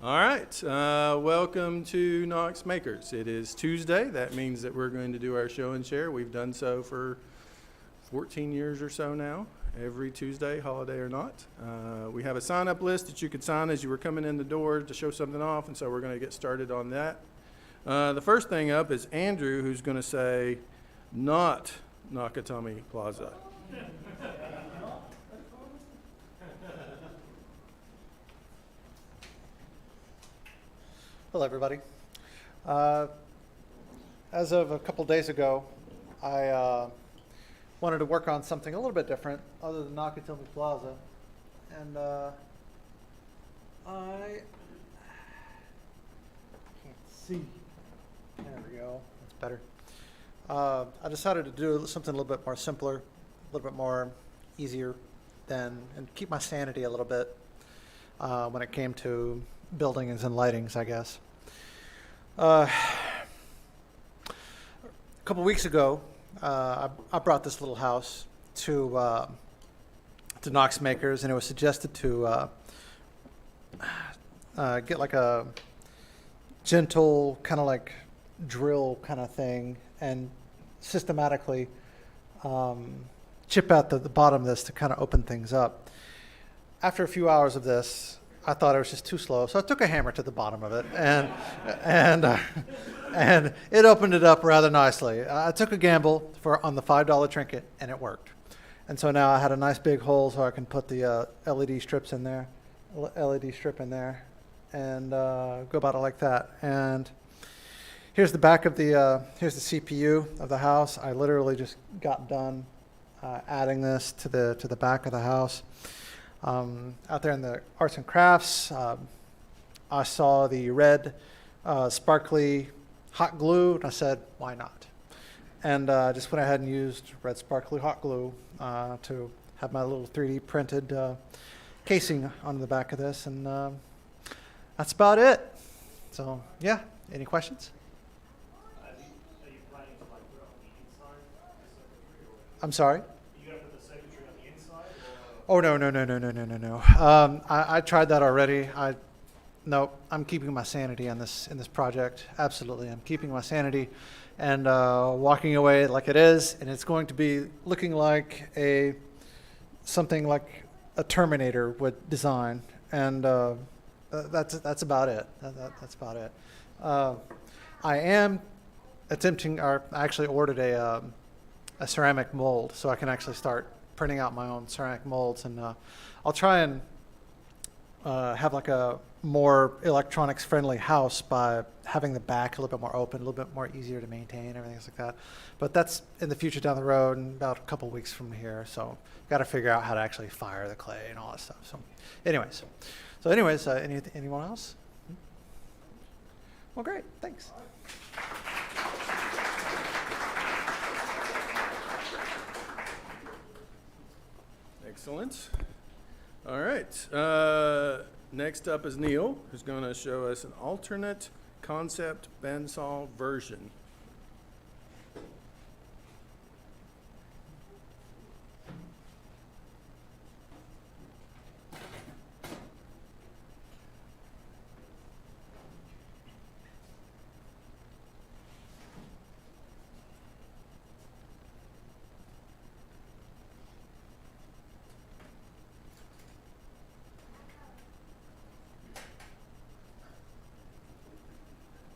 All right, welcome to Knox Makers. It is Tuesday. That means that we're going to do our show and share. We've done so for 14 years or so now, every Tuesday, holiday or not. We have a sign-up list that you could sign as you were coming in the door to show something off, and so we're going to get started on that. The first thing up is Andrew, who's going to say, not Nakatomi Plaza. Hello, everybody. As of a couple days ago, I wanted to work on something a little bit different other than Nakatomi Plaza. And I can't see. There we go. That's better. I decided to do something a little bit more simpler, a little bit more easier and keep my sanity a little bit when it came to buildings and lightings, I guess. A couple weeks ago, I brought this little house to Knox Makers, and it was suggested to get like a gentle kind of like drill kind of thing and systematically chip out the bottom of this to kind of open things up. After a few hours of this, I thought it was just too slow, so I took a hammer to the bottom of it, and it opened it up rather nicely. I took a gamble on the $5 trinket, and it worked. And so now I had a nice big hole, so I can put the LED strip in there, and go about it like that. And here's the back of here's the CPU of the house. I literally just got done adding this to the back of the house. Out there in the arts and crafts, I saw the red sparkly hot glue, and I said, why not? And just went ahead and used red sparkly hot glue to have my little 3D printed casing on the back of this, and that's about it. So, yeah, any questions? Are you planning to put it on the inside of the circuitry, or I'm sorry? are you going to put the circuitry on the inside? Oh, no. I tried that already. No, I'm keeping my sanity in this project. Absolutely, I'm keeping my sanity and walking away like it is, and it's going to be looking like something like a Terminator would design, and that's about it. That's about it. I am attempting, or I actually ordered a ceramic mold, so I can actually start printing out my own ceramic molds, and I'll try and have like a more electronics friendly house by having the back a little bit more open, a little bit more easier to maintain, everything like that. But that's in the future down the road, and about a couple weeks from here. So got to figure out how to actually fire the clay and all that stuff. So anyways, anyone else? Well, great, thanks. Excellent. All right. Next up is Neil, who's going to show us an alternate concept bandsaw version.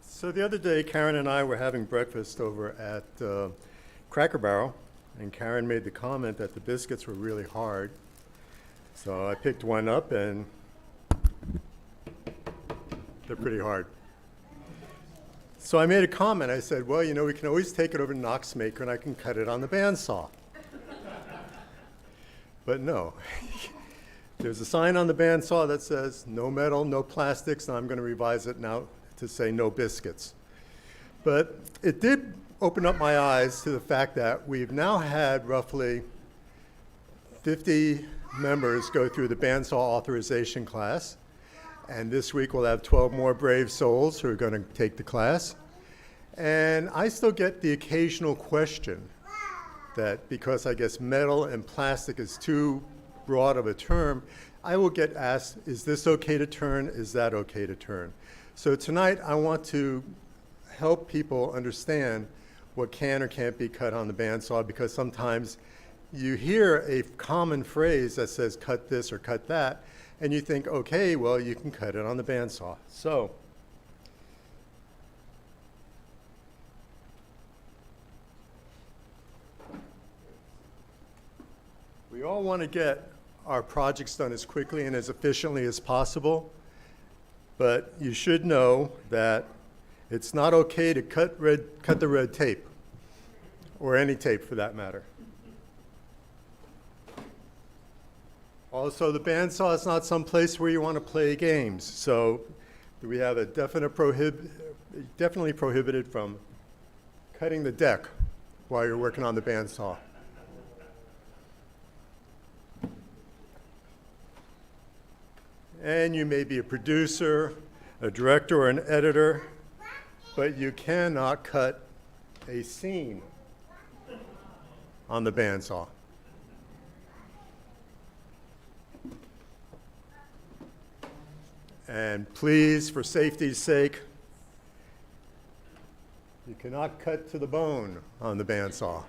So the other day, Karen and I were having breakfast over at Cracker Barrel, and Karen made the comment that the biscuits were really hard. So I picked one up, and they're pretty hard. So I made a comment. I said, well, we can always take it over to Knox Maker, and I can cut it on the bandsaw. But no. There's a sign on the bandsaw that says, no metal, no plastics, and I'm going to revise it now to say no biscuits. But it did open up my eyes to the fact that we've now had roughly 50 members go through the bandsaw authorization class, and this week we'll have 12 more brave souls who are going to take the class. And I still get the occasional question that because I guess metal and plastic is too broad of a term, I will get asked, is this okay to turn? Is that okay to turn? So tonight I want to help people understand what can or can't be cut on the bandsaw, because sometimes you hear a common phrase that says cut this or cut that, and you think, okay, well, you can cut it on the bandsaw. So we all want to get our projects done as quickly and as efficiently as possible, but you should know that it's not okay to cut the red tape, or any tape for that matter. Also, the bandsaw is not some place where you want to play games, so we have a definitely prohibited from cutting the deck while you're working on the bandsaw. And you may be a producer, a director, or an editor, but you cannot cut a scene on the bandsaw. And please, for safety's sake, you cannot cut to the bone on the bandsaw.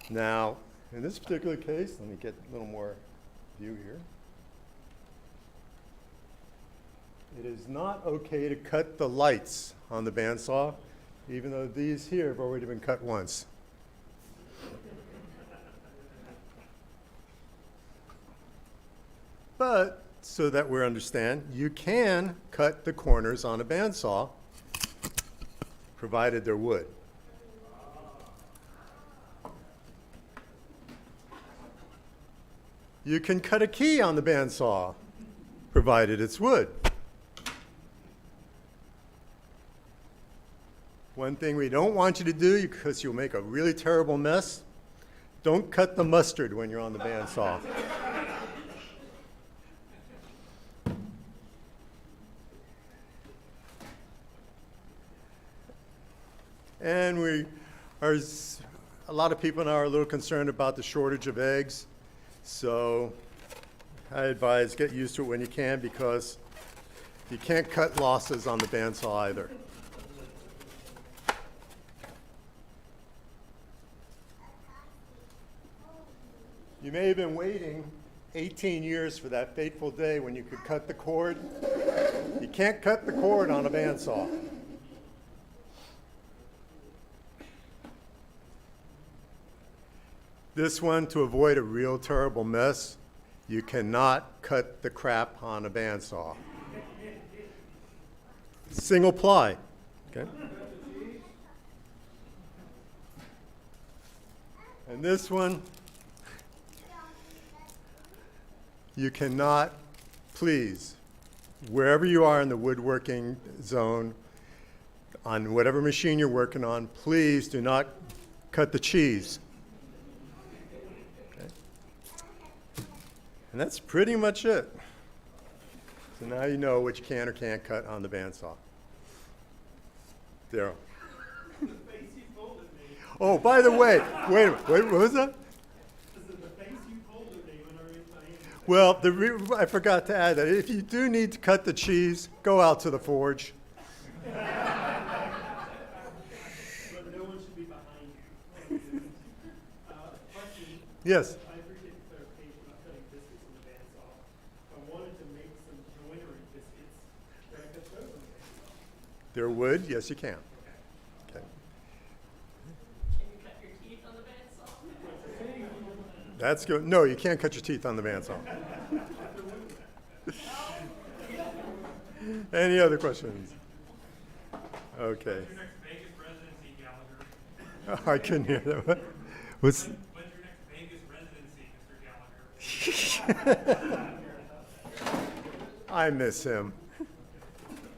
Now, in this particular case, let me get a little more view here. It is not okay to cut the lights on the bandsaw, even though these here have already been cut once. But, so that we understand, you can cut the corners on a bandsaw, provided they're wood. You can cut a key on the bandsaw, provided it's wood. One thing we don't want you to do, because you'll make a really terrible mess, don't cut the mustard when you're on the bandsaw. And a lot of people now are a little concerned about the shortage of eggs. So I advise get used to it when you can, because you can't cut losses on the bandsaw either. You may have been waiting 18 years for that fateful day when you could cut the cord. You can't cut the cord on a bandsaw. This one, to avoid a real terrible mess, you cannot cut the crap on a bandsaw. Single ply, okay? And this one, you cannot, please, wherever you are in the woodworking zone, on whatever machine you're working on, please do not cut the cheese. And that's pretty much it. So now you know what you can or can't cut on the bandsaw. Daryl. The face you pulled at me. Oh, by the way, wait a minute. Wait, what was that? The face you pulled at me when I raised my hand. Well, I forgot to add that if you do need to cut the cheese, go out to the forge. But no one should be behind you. Question. Yes. I appreciate the clarification about cutting biscuits on the bandsaw. I wanted to make some joinery biscuits. Can I cut those on the bandsaw? They're wood? Yes, you can. Okay. Can you cut your teeth on the bandsaw? That's good. No, you can't cut your teeth on the bandsaw. Any other questions? Okay. When's your next Vegas residency, Gallagher? I couldn't hear that. What's, When's your next Vegas residency, Mr. Gallagher? I miss him.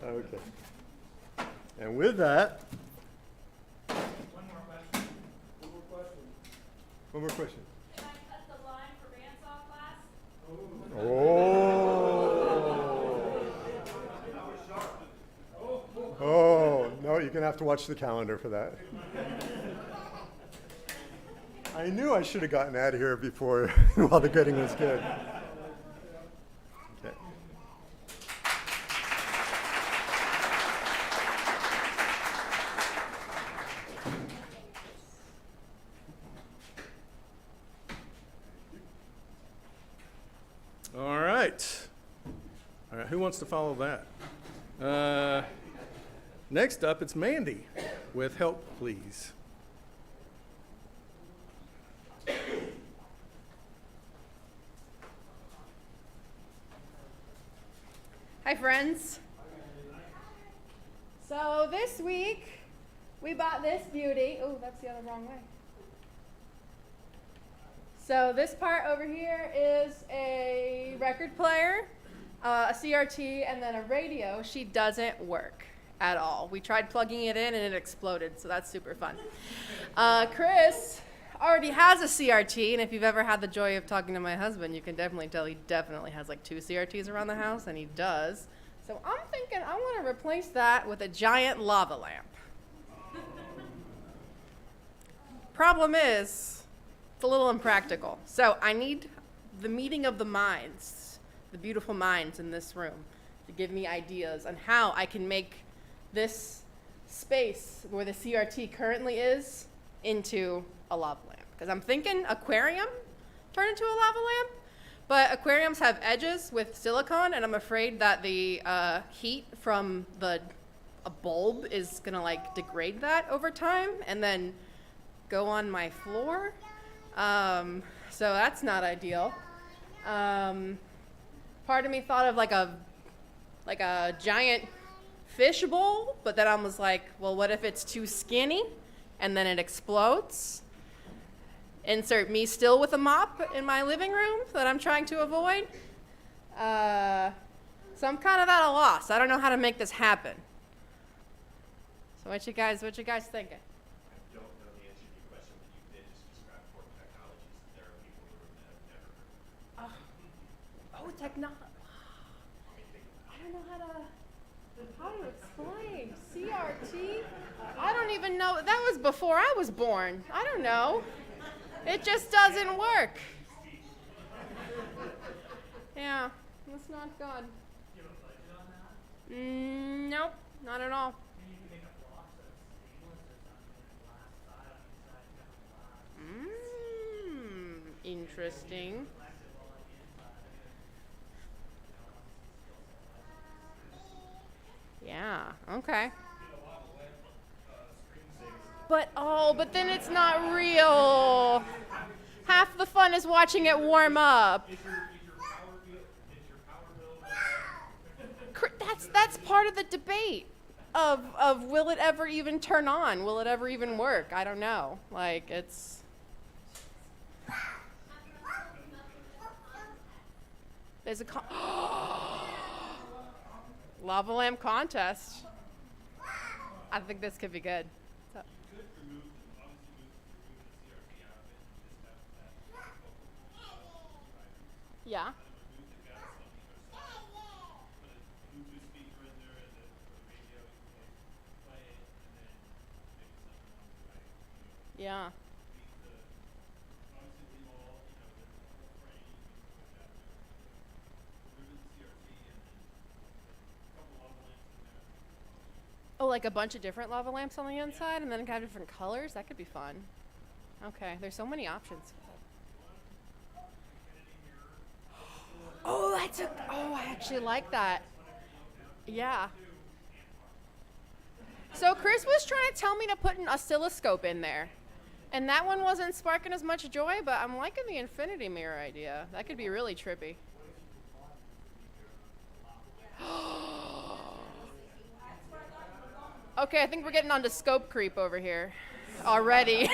Okay. And with that, One more question. one more question. Can I cut the line for bandsaw class? Oh. Oh. No, you're going to have to watch the calendar for that. I knew I should have gotten out of here before while the getting was good. Okay. All right. All right, who wants to follow that? Next up, it's Mandy with Help, Please. Hi, friends. So this week, we bought this beauty. Oh, that's the other wrong way. So this part over here is a record player, a CRT, and then a radio. She doesn't work at all. We tried plugging it in and it exploded, so that's super fun. Chris already has a CRT, and if you've ever had the joy of talking to my husband, you can definitely tell he definitely has like 2 CRTs around the house, and he does. So I'm thinking I want to replace that with a giant lava lamp. Problem is, it's a little impractical. So I need the meeting of the minds, the beautiful minds in this room, to give me ideas on how I can make this space where the CRT currently is into a lava lamp. Because I'm thinking aquarium turn into a lava lamp, but aquariums have edges with silicone, and I'm afraid that the heat from a bulb is gonna like degrade that over time and then go on my floor. So that's not ideal. Part of me thought of like a giant fish bowl, but then I was like, well, what if it's too skinny and then it explodes? Insert me still with a mop in my living room that I'm trying to avoid. So I'm kind of at a loss. I don't know how to make this happen. So what you guys thinking? I don't know the answer to your question, but you did just describe 4 technologies that there are people in the room that have never heard of. Oh, technology. I don't know how to explain. CRT? I don't even know. That was before I was born. I don't know. It just doesn't work. Yeah, that's not good. Do you have a budget on that? Nope, not at all. Maybe you can make a block that's stainless or something and glass side on each side, kind of glass. Interesting. Reflective all on the inside. Yeah, okay. But then it's not real. Half the fun is watching it warm up. Is your power bill, That's part of the debate of will it ever even turn on? Will it ever even work? I don't know. Like it's there's a lava lamp contest. I think this could be good. So. Yeah. Yeah. Oh, like a bunch of different lava lamps on the inside and then have different colors? That could be fun. Okay, there's so many options. Oh, I actually like that. Yeah. So Chris was trying to tell me to put an oscilloscope in there. And that one wasn't sparking as much joy, but I'm liking the infinity mirror idea. That could be really trippy. Okay, I think we're getting onto scope creep over here already.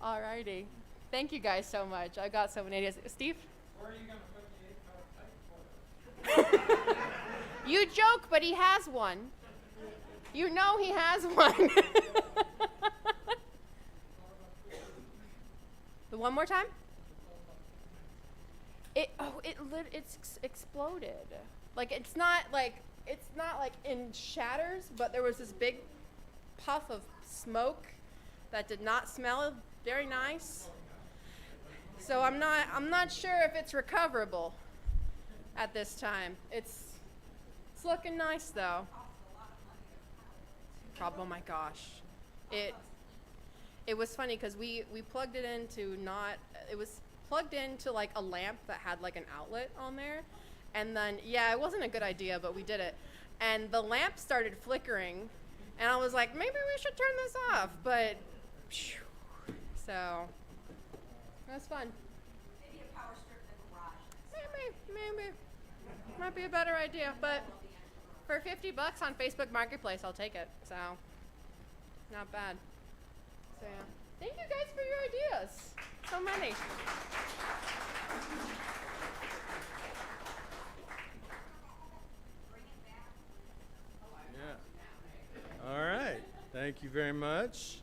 Alrighty. Thank you guys so much. I got so many ideas. Steve? where are you going to put the 8-power pipe for? You joke, but he has one. You know he has one. The one more time? it's exploded. Like it's not like in shatters, but there was this big puff of smoke that did not smell very nice. So I'm not sure if it's recoverable at this time. It's looking nice though. Oh my gosh. It was funny because we plugged it into it was plugged into like a lamp that had like an outlet on there. And then, yeah, it wasn't a good idea, but we did it. And the lamp started flickering. And I was like, maybe we should turn this off. But, phew. So, it was fun. Maybe a power strip in the garage. Maybe. Might be a better idea. But for $50 on Facebook Marketplace, I'll take it. So, not bad. So, yeah. Thank you guys for your ideas. So many. Yeah. All right. Thank you very much.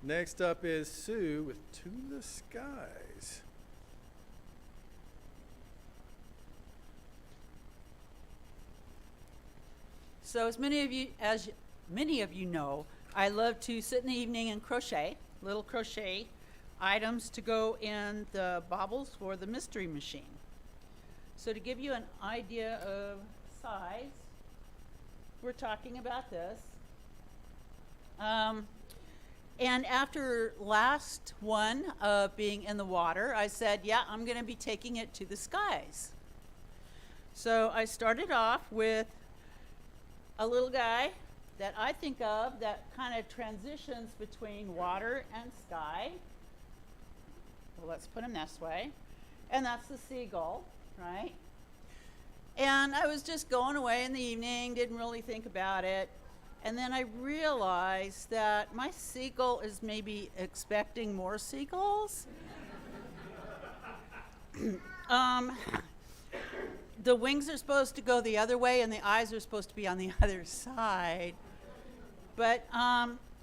Next up is Sue with To the Skies. So as many of you know, I love to sit in the evening and crochet, little crochet items to go in the baubles for the mystery machine. So to give you an idea of size, we're talking about this. And after last one of being in the water, I said, yeah, I'm going to be taking it to the skies. So I started off with a little guy that I think of that kind of transitions between water and sky. Well, let's put him this way. And that's the seagull, right? And I was just going away in the evening, didn't really think about it. And then I realized that my seagull is maybe expecting more seagulls. The wings are supposed to go the other way and the eyes are supposed to be on the other side. But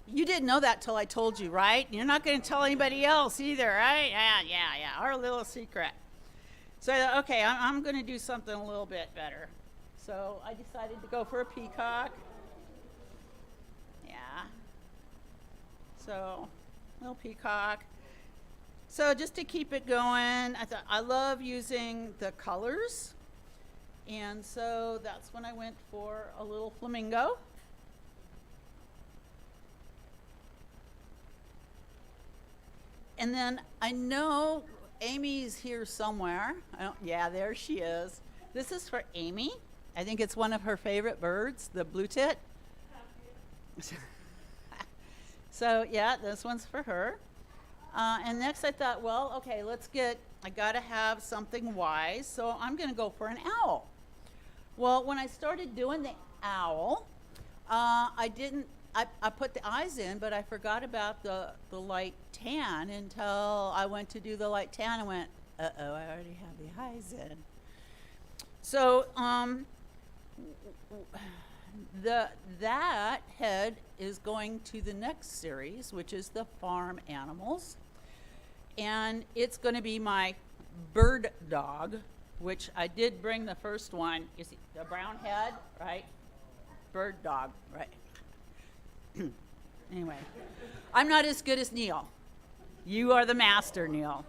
you didn't know that till I told you, right? You're not going to tell anybody else either, right? Yeah, our little secret. So I thought, okay, I'm going to do something a little bit better. So I decided to go for a peacock. Yeah. So, little peacock. So just to keep it going, I thought I love using the colors. And so that's when I went for a little flamingo. And then I know Amy's here somewhere. Yeah, there she is. This is for Amy. I think it's one of her favorite birds, the blue tit. So yeah, this one's for her. And next I thought, well, okay, I gotta have something wise, so I'm gonna go for an owl. Well, when I started doing the owl, I put the eyes in, but I forgot about the light tan until I went to do the light tan and went, uh-oh, I already have the eyes in. So, that head is going to the next series, which is the farm animals. And it's going to be my bird dog, which I did bring the first one. You see the brown head, right? Bird dog, right? Anyway, I'm not as good as Neil. You are the master, Neil.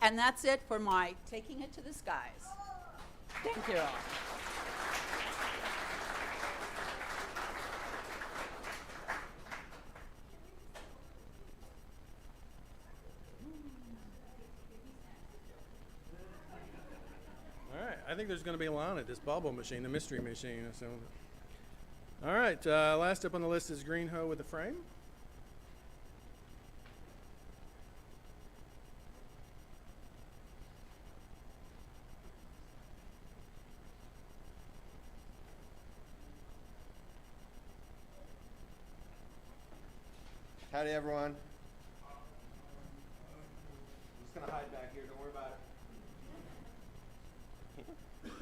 And that's it for my taking it to the skies. Thank you. All right, I think there's going to be a line at this bauble machine, the mystery machine. So, all right, last up on the list is Green Hoe with a frame. Howdy, everyone. I'm just gonna hide back here. Don't worry about it.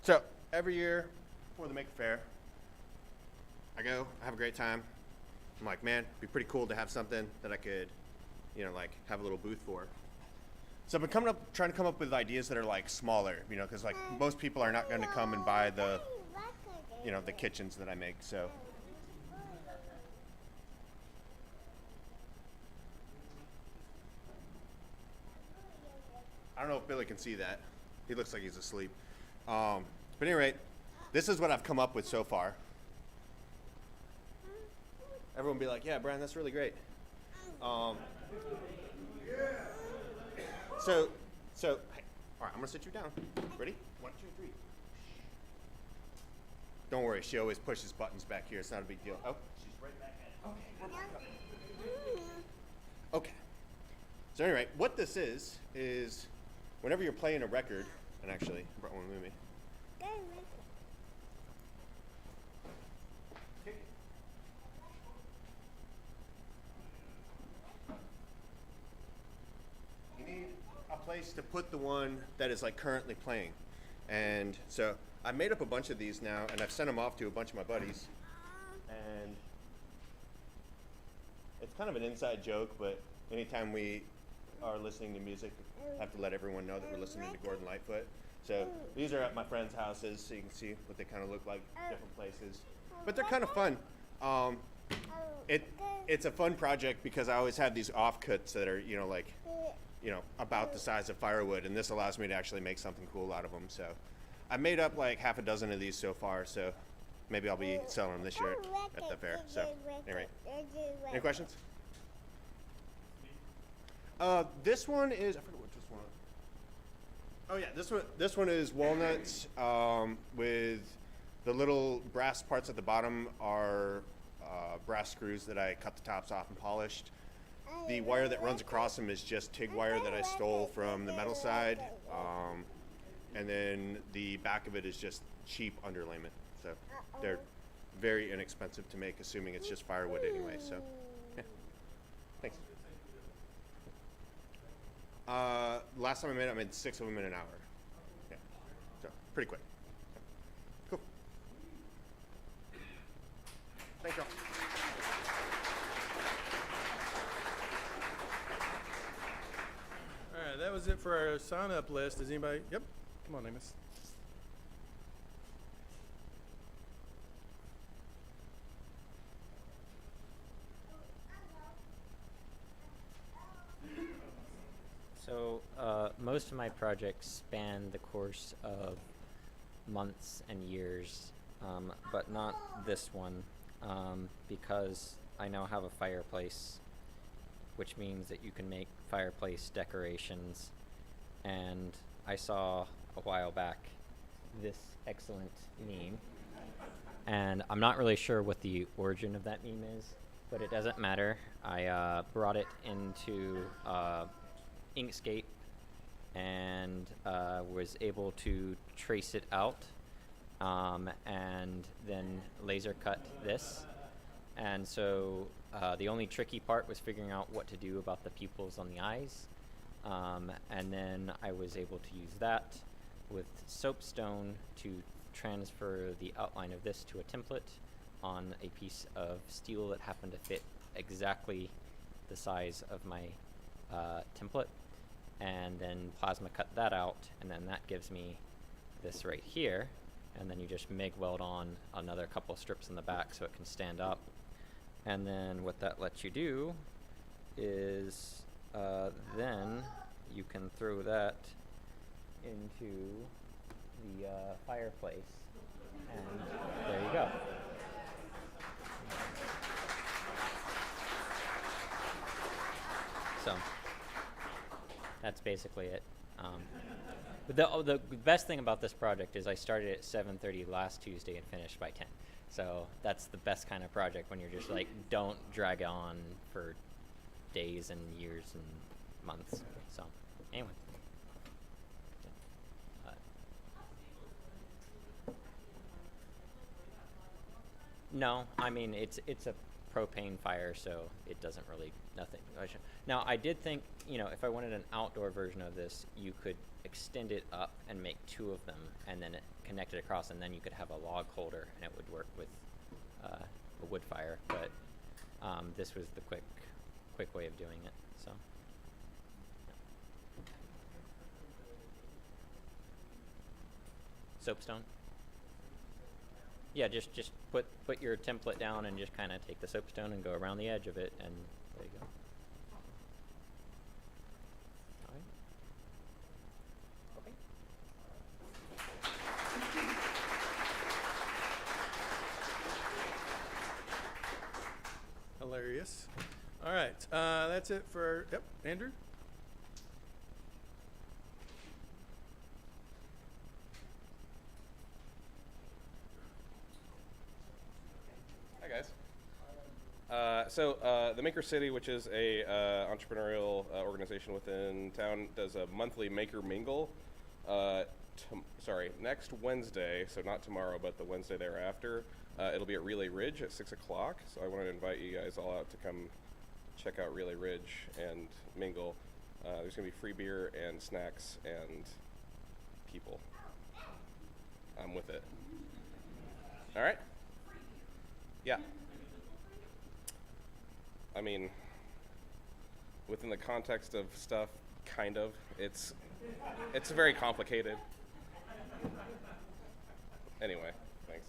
So every year for the Maker Fair, I go. I have a great time. I'm like, man, it'd be pretty cool to have something that I could, you know, like have a little booth for. So I've been trying to come up with ideas that are like smaller, you know, because like most people are not going to come and buy the, you know, the kitchens that I make. So I don't know if Billy can see that. He looks like he's asleep. But anyway, this is what I've come up with so far. Everyone be like, yeah, Brian, that's really great. So, hey, all right, I'm gonna sit you down. Ready? 1, 2, 3. Don't worry, she always pushes buttons back here. It's not a big deal. Oh, she's right back at it. Okay, we're back up. Okay. So anyway, what this is whenever you're playing a record, and actually, I brought one with me. You need a place to put the one that is like currently playing. And so I made up a bunch of these now, and I've sent them off to a bunch of my buddies. And it's kind of an inside joke, but anytime we are listening to music, I have to let everyone know that we're listening to Gordon Lightfoot. So these are at my friends' houses, so you can see what they kind of look like, different places. But they're kind of fun. It's a fun project because I always have these offcuts that are, you know, like, you know, about the size of firewood, and this allows me to actually make something cool out of them. So I made up like half a dozen of these so far, so maybe I'll be selling them this year at the fair. So anyway, any questions? This one is, I forget what this one. Oh yeah, this one is walnuts with the little brass parts at the bottom are brass screws that I cut the tops off and polished. The wire that runs across them is just TIG wire that I stole from the metal side, and then the back of it is just cheap underlayment. So they're very inexpensive to make, assuming it's just firewood anyway. So yeah, thanks. Last time I made 6 of them in an hour. Yeah, so pretty quick. Cool. Thank y'all. All right, that was it for our sign-up list. Does anybody? Yep. Come on, Amos. So most of my projects span the course of months and years, but not this one, because I now have a fireplace, which means that you can make fireplace decorations. And I saw a while back this excellent meme, and I'm not really sure what the origin of that meme is, but it doesn't matter. I brought it into Inkscape and was able to trace it out, and then laser cut this. And so the only tricky part was figuring out what to do about the pupils on the eyes, and then I was able to use that with soapstone to transfer the outline of this to a template on a piece of steel that happened to fit exactly the size of my template, and then plasma cut that out, and then that gives me this right here, and then you just MIG weld on another couple strips in the back so it can stand up. And then what that lets you do is then you can throw that into the fireplace, and there you go. So that's basically it. But the best thing about this project is I started at 7:30 last Tuesday and finished by 10. So that's the best kind of project, when you're just like, don't drag it on for days and years and months. So anyway. No, I mean it's a propane fire, so it doesn't really nothing. Now I did think, you know, if I wanted an outdoor version of this, you could extend it up and make 2 of them, and then it connect it across, and then you could have a log holder, and it would work with a wood fire. But this was the quick way of doing it. So. Soapstone. Yeah, just put your template down and just kind of take the soapstone and go around the edge of it, and there you go. All right. Okay. Hilarious. All right, that's it for, yep, Andrew? Hi guys. The Maker City, which is a entrepreneurial organization within town, does a monthly Maker Mingle. Next Wednesday, so not tomorrow, but the Wednesday thereafter. It'll be at Relay Ridge at 6 o'clock. So I wanted to invite you guys all out to come check out Relay Ridge and mingle. There's gonna be free beer and snacks and people. I'm with it. All right. Yeah. I mean, within the context of stuff, kind of. It's very complicated. Anyway, thanks.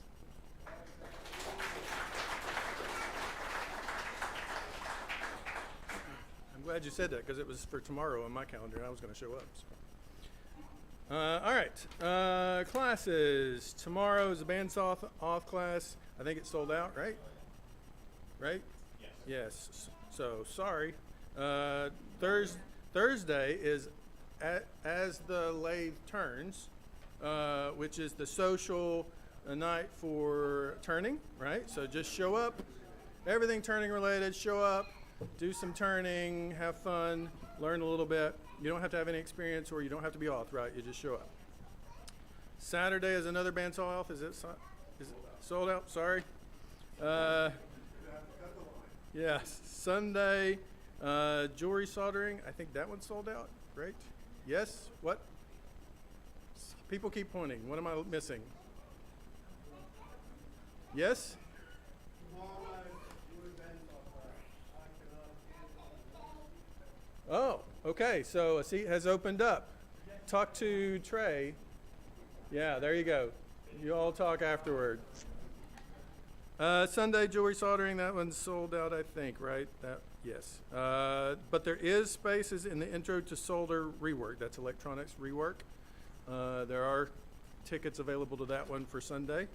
I'm glad you said that because it was for tomorrow on my calendar and I was going to show up. So. All right, classes. Tomorrow is a bandsaw off class. I think it's sold out, right? Right? Yes. So sorry. Thursday is as the lathe turns, which is the social night for turning, right? So just show up, everything turning related, show up, do some turning, have fun, learn a little bit. You don't have to have any experience or you don't have to be auth, right? You just show up. Saturday is another bandsaw off. Is it sold out? Sorry. Yes. Sunday, jewelry soldering. I think that one's sold out, right? Yes? What? People keep pointing. What am I missing? Yes? Oh, okay. So a seat has opened up. Talk to Trey. Yeah, there you go. You all talk afterward. Sunday jewelry soldering, that one's sold out, I think, right? Yes. But there is spaces in the intro to solder rework. That's electronics rework. There are tickets available to that one for Sunday.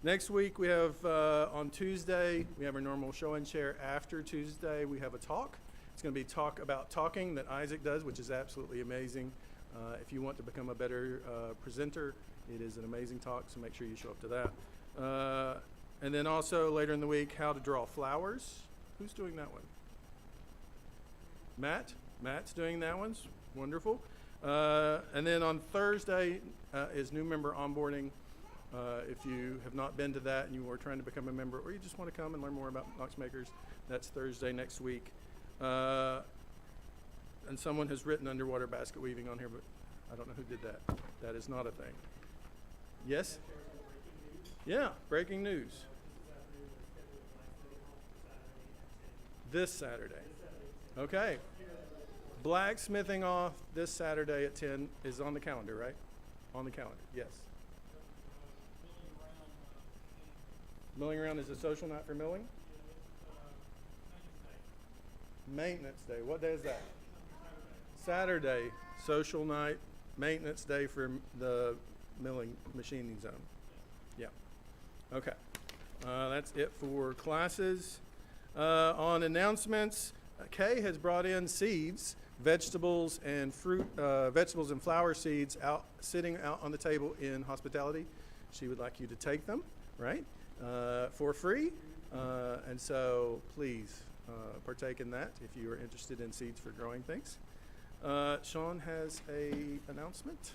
Next week we have, on Tuesday, we have our normal show and share. After Tuesday, we have a talk. It's going to be talk about talking that Isaac does, which is absolutely amazing. If you want to become a better presenter, it is an amazing talk, so make sure you show up to that. And then also later in the week, how to draw flowers. Who's doing that one? Matt? Matt's doing that one. Wonderful. And then on Thursday is new member onboarding. If you have not been to that and you are trying to become a member or you just want to come and learn more about Knox Makers, that's Thursday next week. And someone has written underwater basket weaving on here, but I don't know who did that. That is not a thing. Yes? Yeah, breaking news. This Saturday. Okay. Blacksmithing off this Saturday at 10 is on the calendar, right? On the calendar, yes. Milling around is a social night for milling? Maintenance day. What day is that? Saturday, social night, maintenance day for the milling machining zone. Yeah. Okay. That's it for classes. On announcements, Kay has brought in seeds, vegetables and fruit, vegetables and flower seeds sitting out on the table in hospitality. She would like you to take them, right, for free. And so please partake in that if you are interested in seeds for growing things. Sean has an announcement.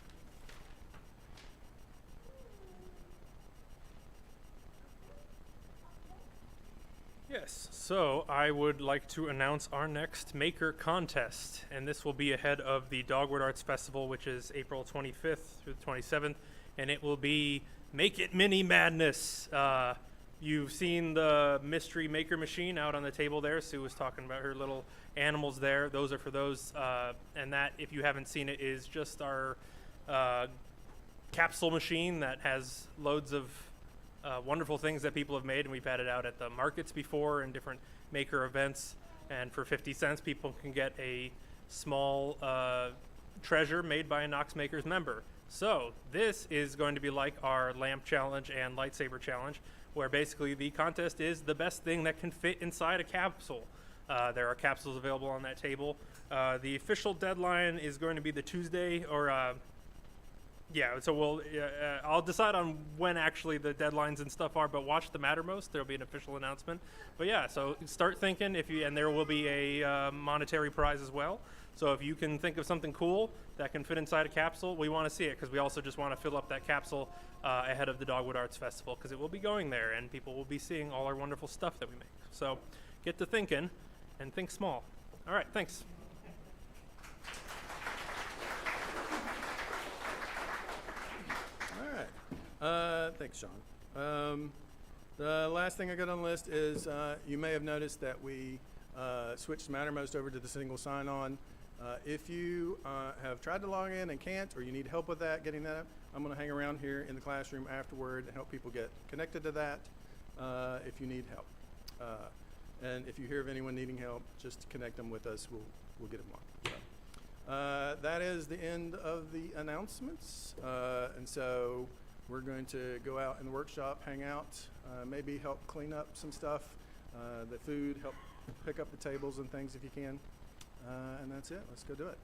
Yes, so I would like to announce our next Maker contest, and this will be ahead of the Dogwood Arts Festival, which is April 25th through the 27th, and it will be Make It Mini Madness. You've seen the mystery maker machine out on the table there. Sue was talking about her little animals there. Those are for those, and that, if you haven't seen it, is just our capsule machine that has loads of wonderful things that people have made, and we've had it out at the markets before and different maker events. And for 50 cents, people can get a small treasure made by a Knox Makers member. So this is going to be like our lamp challenge and lightsaber challenge, where basically the contest is the best thing that can fit inside a capsule. There are capsules available on that table. The official deadline is going to be the Tuesday, or yeah, so I'll decide on when actually the deadlines and stuff are, but watch the Mattermost. There'll be an official announcement. But yeah, so start thinking, and there will be a monetary prize as well. So if you can think of something cool that can fit inside a capsule, we want to see it, because we also just want to fill up that capsule ahead of the Dogwood Arts Festival, because it will be going there and people will be seeing all our wonderful stuff that we make. So get to thinking and think small. All right, thanks. All right. Thanks, Sean. The last thing I got on the list is you may have noticed that we switched Mattermost over to the single sign-on. If you have tried to log in and can't, or you need help with that, getting that up, I'm going to hang around here in the classroom afterward and help people get connected to that if you need help. And if you hear of anyone needing help, just connect them with us. We'll get them on. So, that is the end of the announcements. And so we're going to go out in the workshop, hang out, maybe help clean up some stuff, the food, help pick up the tables and things if you can. And that's it. Let's go do it.